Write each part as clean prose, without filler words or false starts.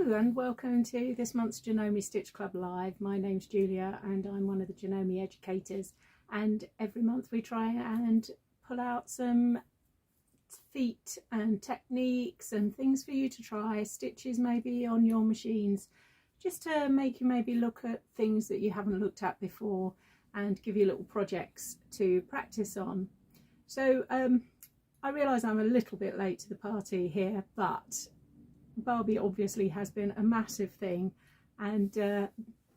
Hello and welcome to this month's Janome Stitch Club Live. My name's Julia and I'm one of the Janome educators, and every month we try and pull out some feet and techniques and things for you to try, stitches maybe on your machines, just to make you maybe look at things that you haven't looked at before and give you little projects to practice on. So I realise I'm a little bit late to the party here, but Barbie obviously has been a massive thing, and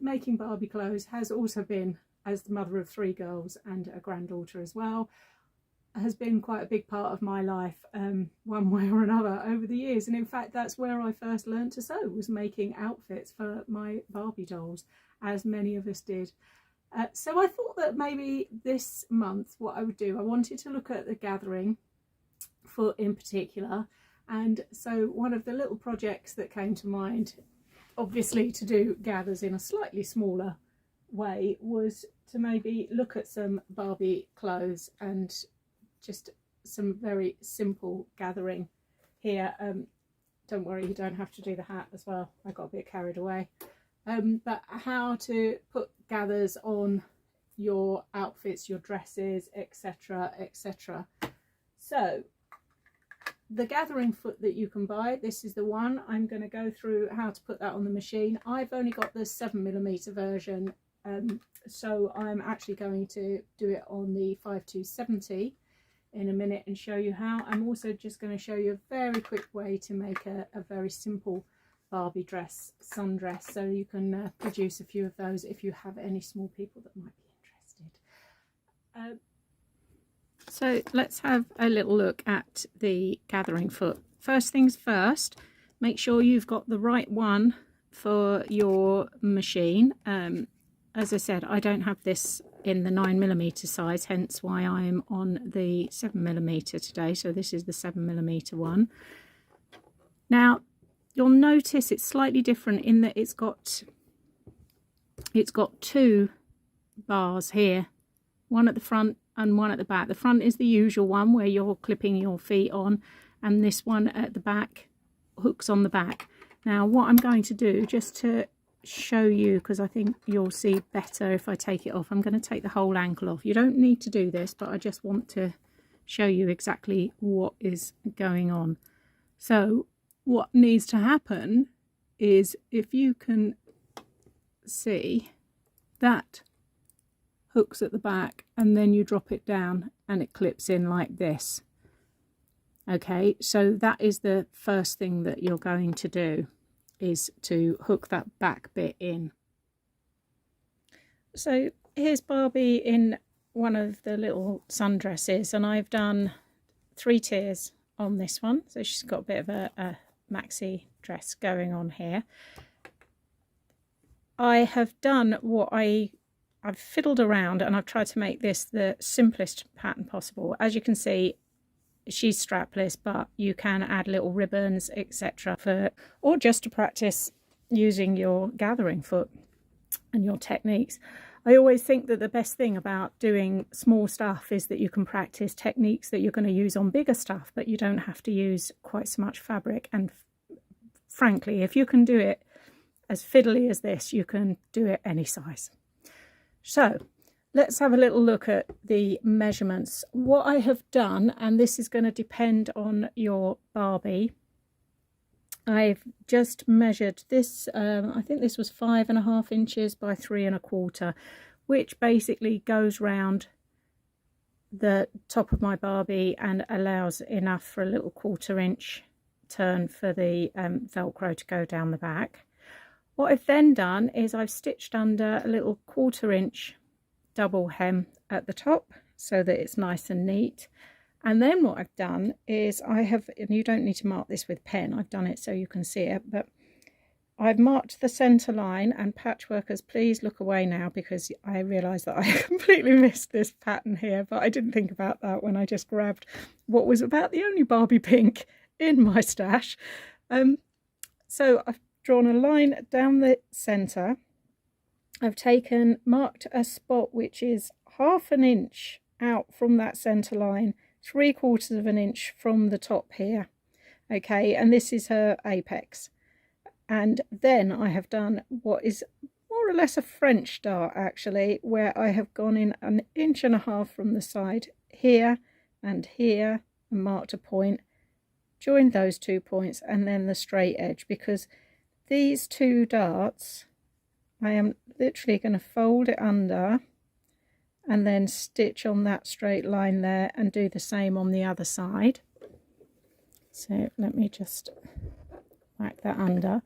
making Barbie clothes has also been, as the mother of 3 girls and a granddaughter as well, has been quite a big part of my life, one way or another over the years. And in fact that's where I first learned to sew, was making outfits for my Barbie dolls, as many of us did. So I thought that maybe this month what I would do, I wanted to look at the gathering foot in particular. And so one of the little projects that came to mind, obviously to do gathers in a slightly smaller way, was to maybe look at some Barbie clothes and just some very simple gathering here. Don't worry, you don't have to do the hat as well, I got a bit carried away. But how to put gathers on your outfits, your dresses, etc, etc. So the gathering foot that you can buy, this is the one. I'm going to go through how to put that on the machine. I've only got the 7mm version, so I'm actually going to do it on the 5270 in a minute and show you how. I'm also just going to show you a very quick way to make a very simple Barbie dress, sundress, so you can produce a few of those if you have any small people that might be interested. So let's have a little look at the gathering foot. First things first, make sure you've got the right one for your machine. As I said, I don't have this in the 9mm size, hence why I'm on the 7mm today. So this is the 7mm one. Now you'll notice it's slightly different in that it's got 2 bars here, one at the front and one at the back. The front is the usual one where you're clipping your feet on, and this one at the back hooks on the back. Now what I'm going to do, just to show you, because I think you'll see better if I take it off, I'm going to take the whole ankle off. You don't need to do this, but I just want to show you exactly what is going on. So what needs to happen is, if you can see, that hooks at the back and then you drop it down and it clips in like this. Okay, so that is the first thing that you're going to do, is to hook that back bit in. So here's Barbie in one of the little sundresses, and I've done 3 tiers on this one, so she's got a bit of a maxi dress going on here. I have done what I've fiddled around and I've tried to make this the simplest pattern possible. As you can see, she's strapless, but you can add little ribbons, etc., or just to practice using your gathering foot and your techniques. I always think that the best thing about doing small stuff is that you can practice techniques that you're going to use on bigger stuff, but you don't have to use quite so much fabric. And frankly, if you can do it as fiddly as this, you can do it any size. So let's have a little look at the measurements. What I have done, and this is going to depend on your Barbie, I've just measured this, I think this was 5.5 inches by 3.25, which basically goes round the top of my Barbie and allows enough for a little 1/4 inch turn for the Velcro to go down the back. What I've then done is I've stitched under a little 1/4 inch double hem at the top so that it's nice and neat. And then what I've done is I have, and you don't need to mark this with pen, I've done it so you can see it, but I've marked the centre line. And patchworkers, please look away now, because I realise that I completely missed this pattern here, but I didn't think about that when I just grabbed what was about the only Barbie pink in my stash. So I've drawn a line down the centre. I've marked a spot which is 1/2 inch out from that centre line, 3/4 inch from the top here. Okay, and this is her apex. And then I have done what is more or less a French dart actually, where I have gone in 1.5 inches from the side here and here and marked a point, joined those 2 points, and then the straight edge, because these 2 darts I am literally going to fold it under and then stitch on that straight line there and do the same on the other side. So let me just whack that under.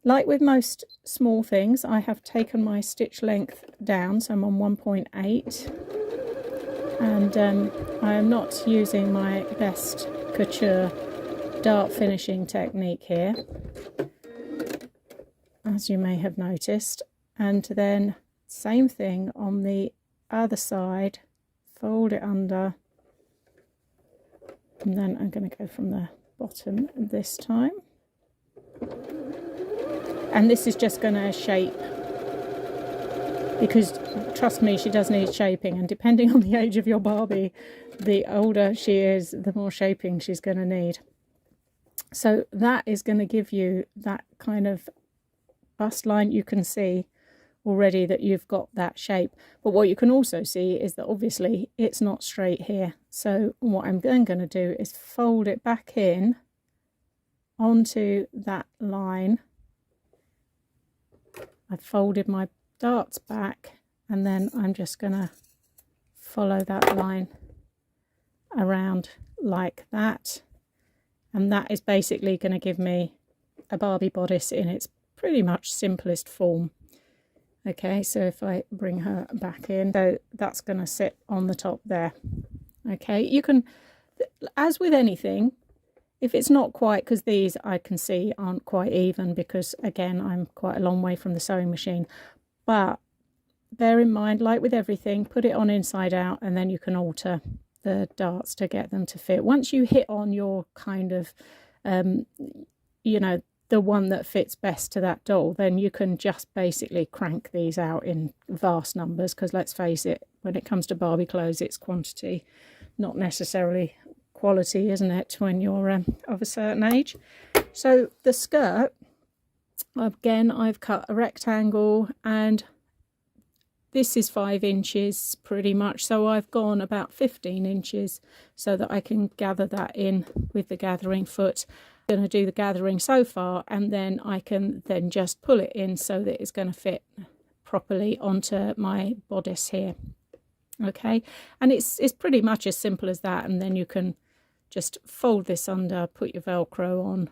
Like with most small things, I have taken my stitch length down, so I'm on 1.8, and I am not using my best couture dart finishing technique here, as you may have noticed. And then same thing on the other side, fold it under, and then I'm going to go from the bottom this time. And this is just going to shape, because trust me, she does need shaping, and depending on the age of your Barbie, the older she is, the more shaping she's going to need. So that is going to give you that kind of bust line. You can see already that you've got that shape, but what you can also see is that obviously it's not straight here. So what I'm then going to do is fold it back in onto that line. I've folded my darts back, and then I'm just going to follow that line around like that, and that is basically going to give me a Barbie bodice in its pretty much simplest form. Okay, so if I bring her back in, so that's going to sit on the top there. Okay, you can, as with anything, if it's not quite, because these I can see aren't quite even, because again I'm quite a long way from the sewing machine, but bear in mind, like with everything, put it on inside out, and then you can alter the darts to get them to fit. Once you hit on your kind of you know, the one that fits best to that doll, then you can just basically crank these out in vast numbers, because let's face it, when it comes to Barbie clothes, it's quantity, not necessarily quality, isn't it, when you're of a certain age. So the skirt, again, I've cut a rectangle, and this is 5 inches pretty much, so I've gone about 15 inches so that I can gather that in with the gathering foot. I'm going to do the gathering so far, and then I can then just pull it in so that it's going to fit properly onto my bodice here. Okay, and it's pretty much as simple as that. And then you can just fold this under, put your Velcro on,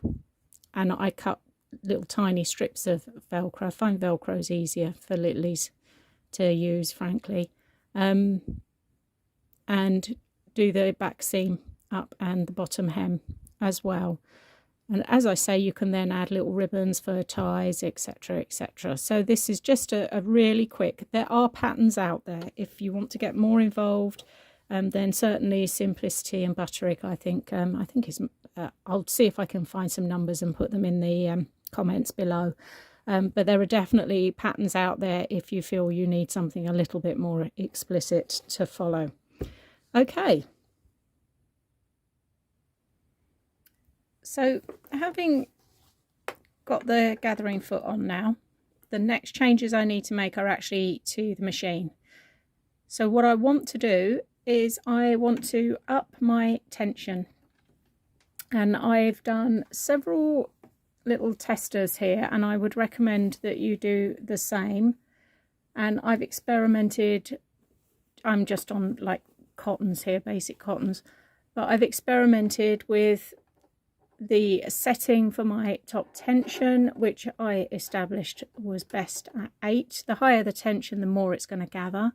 and I cut little tiny strips of Velcro. I find Velcro is easier for littlies to use, frankly, and do the back seam up and the bottom hem as well. And as I say, you can then add little ribbons for ties, etc, etc. So this is just a really quick. There are patterns out there if you want to get more involved. Then certainly Simplicity and Butterick, I think is. I'll see if I can find some numbers and put them in the comments below. But there are definitely patterns out there if you feel you need something a little bit more explicit to follow. Okay. So having got the gathering foot on now, the next changes I need to make are actually to the machine. So what I want to do is I want to up my tension, and I've done several little testers here, and I would recommend that you do the same. And I've experimented, I'm just on like cottons here, basic cottons, but I've experimented with the setting for my top tension, which I established was best at 8. The higher the tension, the more it's going to gather,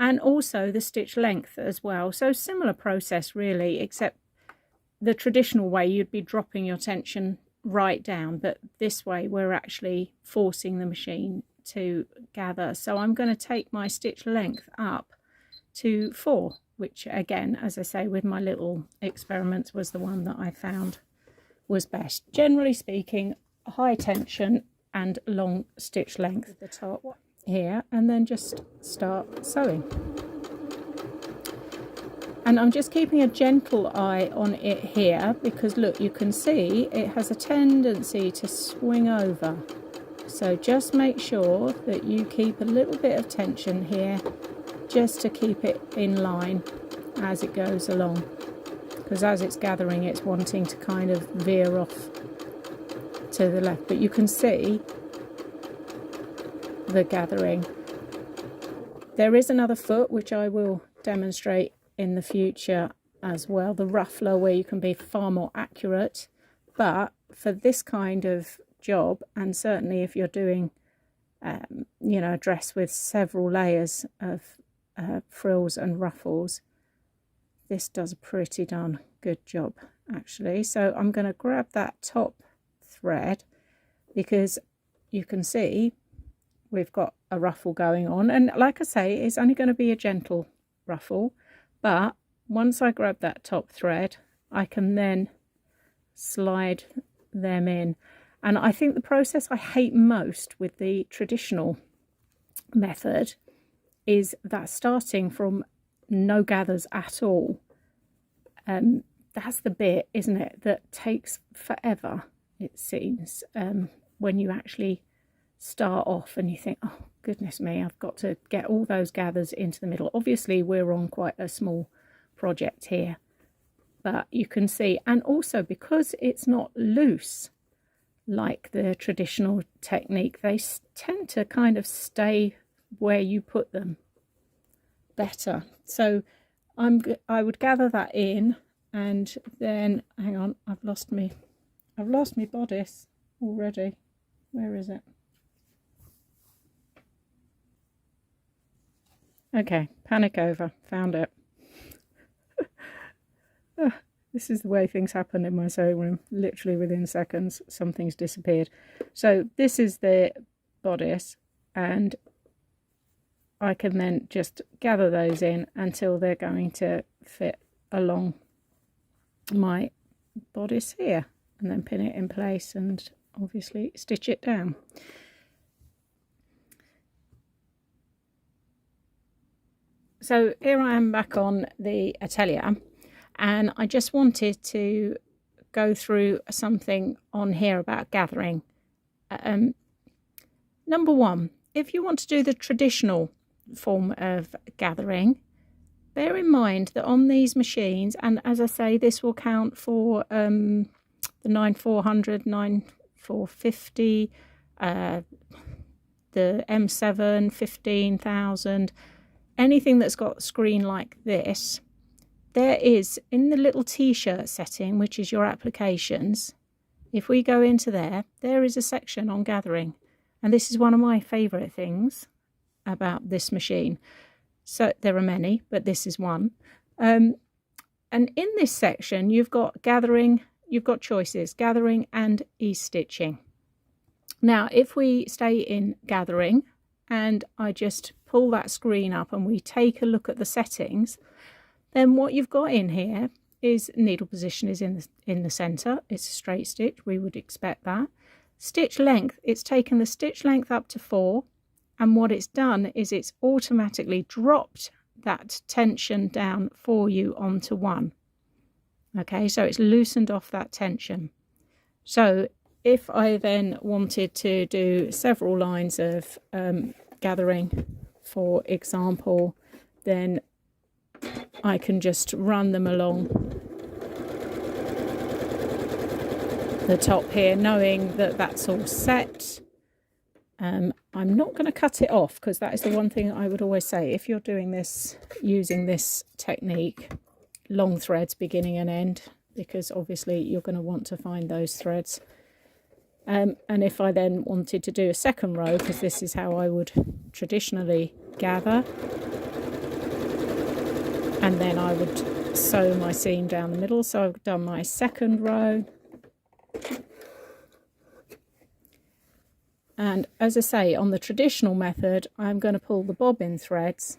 and also the stitch length as well. So similar process really, except the traditional way you'd be dropping your tension right down, but this way we're actually forcing the machine to gather. So I'm going to take my stitch length up to 4, which again, as I say, with my little experiments, was the one that I found was best. Generally speaking, high tension and long stitch length at the top here, and then just start sewing. And I'm just keeping a gentle eye on it here because look, you can see it has a tendency to swing over. So just make sure that you keep a little bit of tension here just to keep it in line as it goes along. Because as it's gathering, it's wanting to kind of veer off to the left. But you can see the gathering. There is another foot which I will demonstrate in the future as well, the ruffler, where you can be far more accurate. But for this kind of job, and certainly if you're doing you know, a dress with several layers of frills and ruffles, this does a pretty darn good job actually. So I'm going to grab that top thread because you can see we've got a ruffle going on, and like I say, it's only going to be a gentle ruffle, but once I grab that top thread I can then slide them in. And I think the process I hate most with the traditional method is that starting from no gathers at all. That's the bit, isn't it, that takes forever, it seems, when you actually start off and you think, oh goodness me, I've got to get all those gathers into the middle. Obviously we're on quite a small project here, but you can see, and also because it's not loose like the traditional technique, they tend to kind of stay where you put them better. So I would gather that in, and then hang on, I've lost my bodice already. Where is it? Okay, panic over, found it. This is the way things happen in my sewing room. Literally within seconds, something's disappeared. So this is the bodice, and I can then just gather those in until they're going to fit along my bodice here, and then pin it in place and obviously stitch it down. So here I am back on the atelier, and I just wanted to go through something on here about gathering. Number one, if you want to do the traditional form of gathering, bear in mind that on these machines, and as I say, this will count for the 9400, 9450, the M7, 15000, anything that's got a screen like this, there is, in the little t-shirt setting, which is your applications, if we go into there, there is a section on gathering. And this is one of my favourite things about this machine. So there are many, but this is one. And in this section, you've got gathering, you've got choices, gathering and e-stitching. Now, if we stay in gathering, and I just pull that screen up and we take a look at the settings, then what you've got in here is needle position is in the center. It's a straight stitch, we would expect that. Stitch length, it's taken the stitch length up to 4, and what it's done is it's automatically dropped that tension down for you onto 1. Okay, so it's loosened off that tension. So if I then wanted to do several lines of gathering, for example, then I can just run them along the top here, knowing that that's all set. I'm not going to cut it off, because that is the one thing I would always say. If you're doing this, using this technique, long threads beginning and end, because obviously you're going to want to find those threads. And if I then wanted to do a second row, because this is how I would traditionally gather, and then I would sew my seam down the middle. So I've done my second row, and as I say, on the traditional method, I'm going to pull the bobbin threads.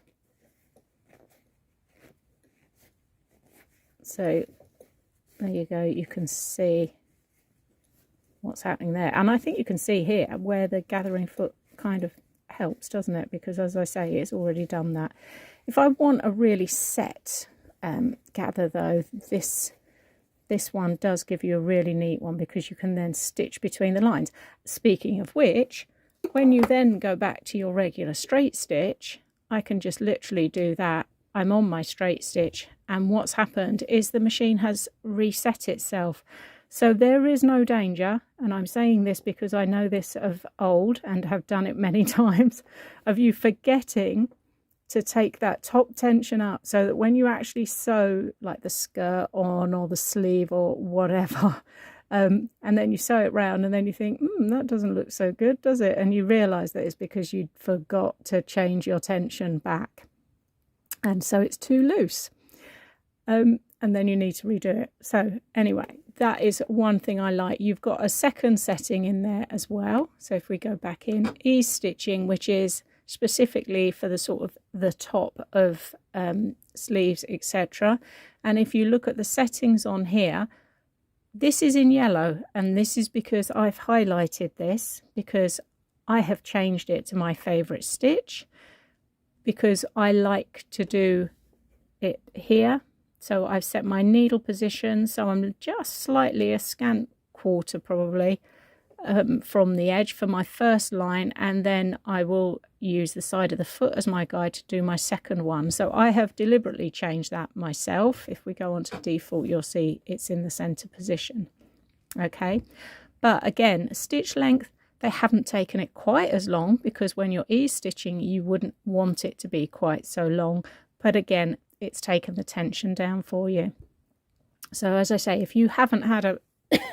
So there you go, you can see what's happening there, and I think you can see here where the gathering foot kind of helps, doesn't it? Because as I say, it's already done that. If I want a really set gather though, this one does give you a really neat one, because you can then stitch between the lines. Speaking of which, when you then go back to your regular straight stitch, I can just literally do that. I'm on my straight stitch, and what's happened is the machine has reset itself. So there is no danger, and I'm saying this because I know this of old and have done it many times, of you forgetting to take that top tension up, so that when you actually sew like the skirt on or the sleeve or whatever, and then you sew it round and then you think, that doesn't look so good, does it? And you realise that it's because you forgot to change your tension back, and so it's too loose, and then you need to redo it. So anyway, that is one thing I like. You've got a second setting in there as well. So if we go back in, ease stitching, which is specifically for the sort of the top of sleeves, etc. And if you look at the settings on here, this is in yellow, and this is because I've highlighted this, because I have changed it to my favourite stitch, because I like to do it here. So I've set my needle position, so I'm just slightly a scant quarter probably from the edge for my first line, and then I will use the side of the foot as my guide to do my second one. So I have deliberately changed that myself. If we go on to default, you'll see it's in the center position. Okay, but again, stitch length, they haven't taken it quite as long, because when you're ease stitching you wouldn't want it to be quite so long, but again, it's taken the tension down for you. So as I say, if you haven't had a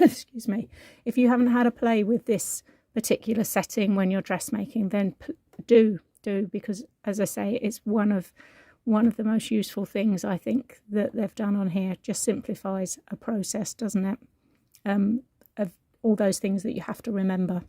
excuse me, if you haven't had a play with this particular setting when you're dressmaking, then do, because as I say, it's one of the most useful things I think that they've done on here. Just simplifies a process, doesn't it, of all those things that you have to remember.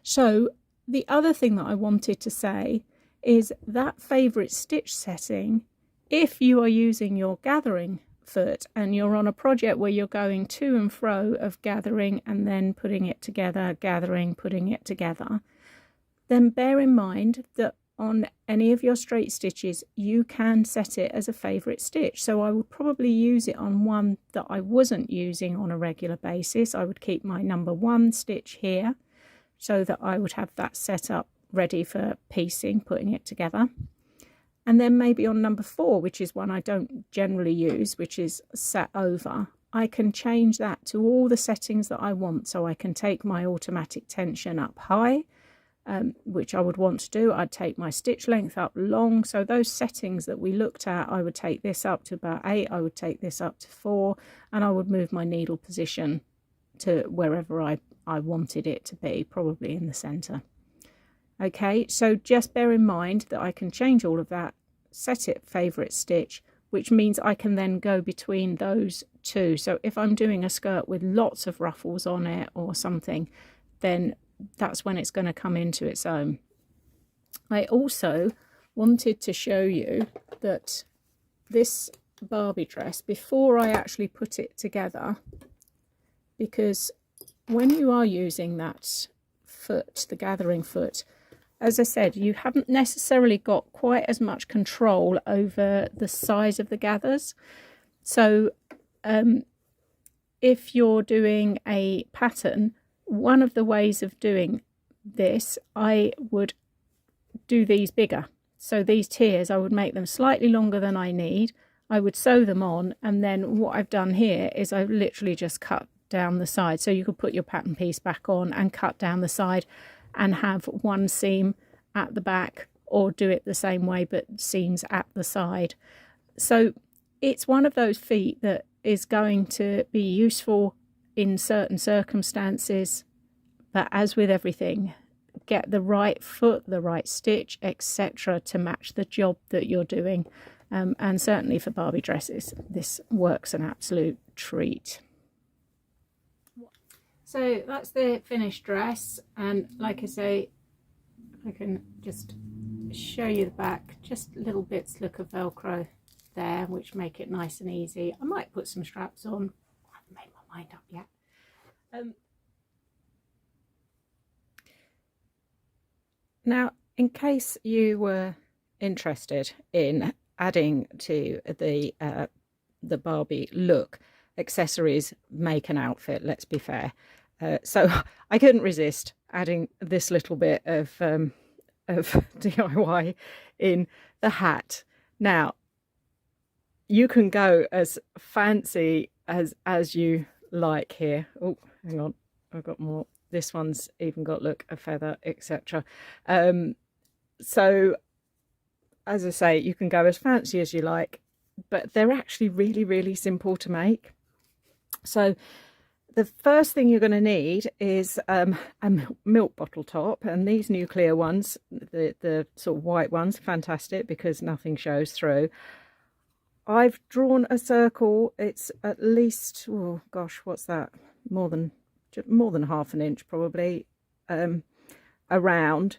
So the other thing that I wanted to say is that favourite stitch setting, if you are using your gathering foot and you're on a project where you're going to and fro of gathering and then putting it together, gathering, putting it together, then bear in mind that on any of your straight stitches you can set it as a favourite stitch. So I would probably use it on one that I wasn't using on a regular basis. I would keep my number 1 stitch here, so that I would have that set up ready for piecing, putting it together. And then maybe on number 4, which is one I don't generally use, which is set over, I can change that to all the settings that I want. So I can take my automatic tension up high, which I would want to do. I'd take my stitch length up long. So those settings that we looked at, I would take this up to about 8, I would take this up to 4, and I would move my needle position to wherever I wanted it to be, probably in the center. Okay, so just bear in mind that I can change all of that, set it favourite stitch, which means I can then go between those two. So if I'm doing a skirt with lots of ruffles on it or something, then that's when it's going to come into its own. I also wanted to show you that this Barbie dress, before I actually put it together, because when you are using that foot, the gathering foot, as I said, you haven't necessarily got quite as much control over the size of the gathers. So if you're doing a pattern, one of the ways of doing this, I would do these bigger. So these tiers, I would make them slightly longer than I need. I would sew them on, and then what I've done here is I've literally just cut down the side. So you could put your pattern piece back on and cut down the side and have one seam at the back, or do it the same way but seams at the side. So it's one of those feet that is going to be useful in certain circumstances, but as with everything, get the right foot, the right stitch, etc. to match the job that you're doing. And certainly for Barbie dresses, this works an absolute treat. So that's the finished dress, and like I say, I can just show you the back. Just little bits look of Velcro there, which make it nice and easy. I might put some straps on. I haven't made my mind up yet. Now, in case you were interested in adding to the Barbie look, accessories make an outfit, let's be fair. So I couldn't resist adding this little bit of DIY in the hat. Now, you can go as fancy as you like here. Oh, hang on, I've got more. This one's even got, look, a feather, etc. So, as I say, you can go as fancy as you like, but they're actually really, really simple to make. So the first thing you're going to need is a milk bottle top, and these new clear ones, the sort of white ones, fantastic because nothing shows through. I've drawn a circle. It's at least, oh gosh, what's that? More than half an inch probably, around,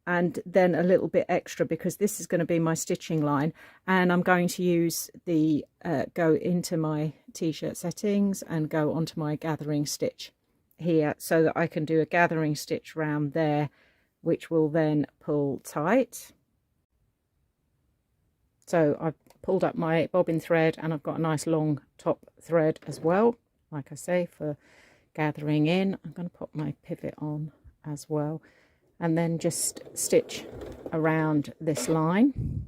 and then a little bit extra because this is going to be my stitching line, and I'm going to use the go into my t-shirt settings and go onto my gathering stitch here so that I can do a gathering stitch round there, which will then pull tight. So I've pulled up my bobbin thread, and I've got a nice long top thread as well, like I say, for gathering in. I'm going to pop my pivot on as well, and then just stitch around this line.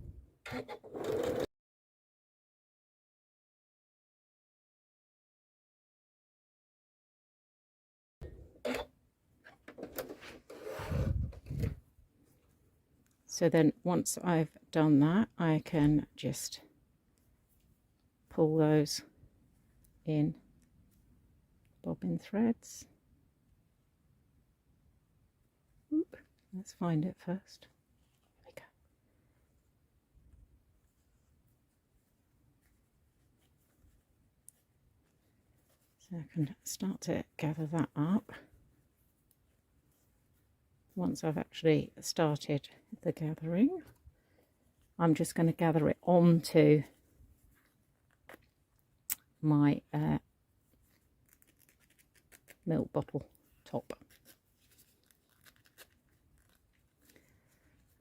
So then once I've done that, I can just pull those in bobbin threads. Oop, let's find it first. There we go. So I can start to gather that up. Once I've actually started the gathering, I'm just going to gather it onto my milk bottle top.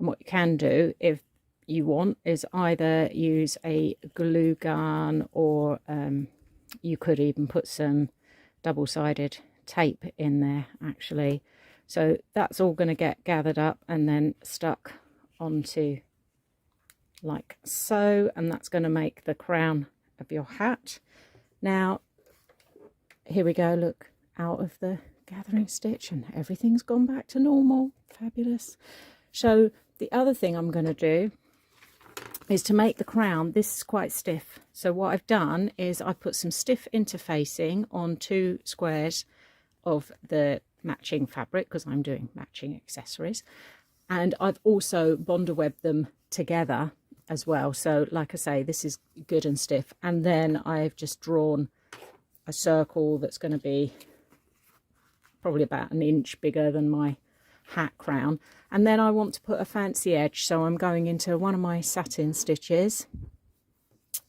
And what you can do if you want is either use a glue gun, or you could even put some double-sided tape in there actually. So that's all going to get gathered up and then stuck onto like so, and that's going to make the crown of your hat. Now here we go, look, out of the gathering stitch and everything's gone back to normal. Fabulous. So the other thing I'm going to do is to make the crown. This is quite stiff, so what I've done is I put some stiff interfacing on 2 squares of the matching fabric because I'm doing matching accessories, and I've also bonder webbed them together as well. So like I say, this is good and stiff, and then I've just drawn a circle that's going to be probably about 1 inch bigger than my hat crown. And then I want to put a fancy edge, so I'm going into one of my satin stitches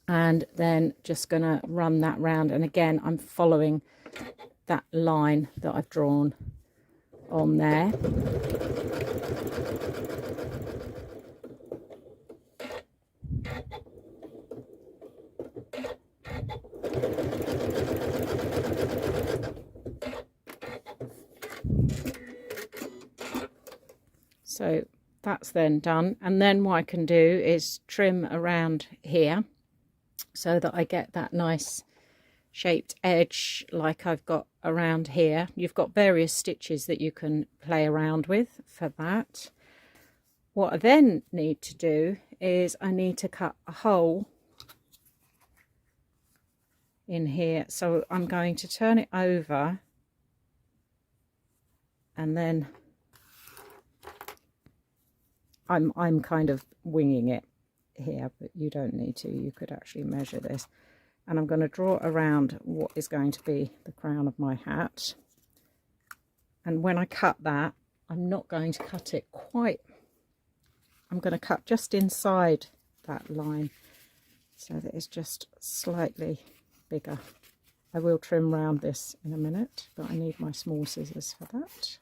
and then just going to run that round, and again I'm following that line that I've drawn on there. So that's then done, and then what I can do is trim around here so that I get that nice shaped edge like I've got around here. You've got various stitches that you can play around with for that. What I then need to do is I need to cut a hole in here, so I'm going to turn it over and then I'm kind of winging it here, but you don't need to. You could actually measure this. And I'm going to draw around what is going to be the crown of my hat. And when I cut that, I'm not going to cut it quite. I'm going to cut just inside that line so that it's just slightly bigger. I will trim round this in a minute, but I need my small scissors for that.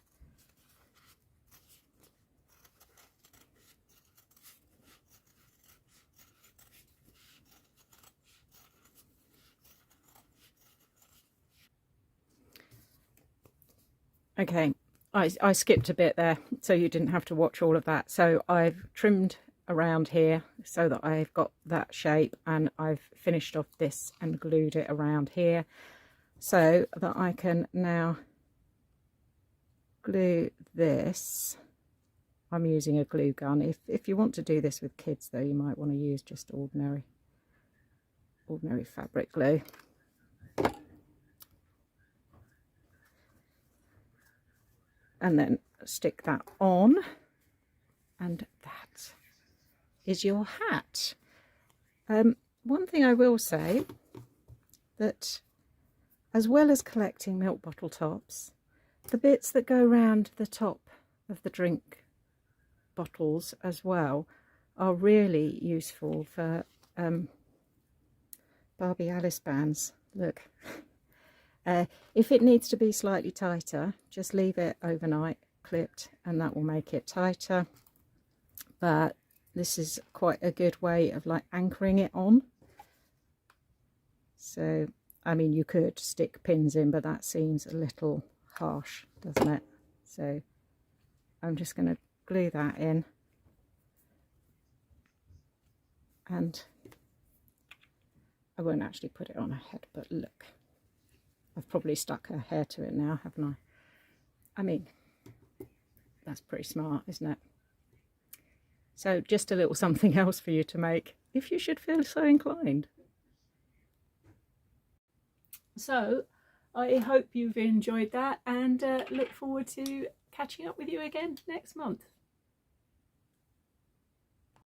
Okay, I skipped a bit there, so you didn't have to watch all of that. So I've trimmed around here so that I've got that shape, and I've finished off this and glued it around here so that I can now glue this. I'm using a glue gun. If you want to do this with kids though, you might want to use just ordinary fabric glue. And then stick that on, and that is your hat. One thing I will say, that as well as collecting milk bottle tops, the bits that go around the top of the drink bottles as well are really useful for Barbie Alice bands. Look. If it needs to be slightly tighter, just leave it overnight clipped and that will make it tighter. But this is quite a good way of like anchoring it on. So, I mean, you could stick pins in, but that seems a little harsh, doesn't it? So I'm just going to glue that in. And I won't actually put it on her head, but look. I've probably stuck her hair to it now, haven't I? I mean, that's pretty smart, isn't it? So just a little something else for you to make, if you should feel so inclined. So I hope you've enjoyed that, and look forward to catching up with you again next month.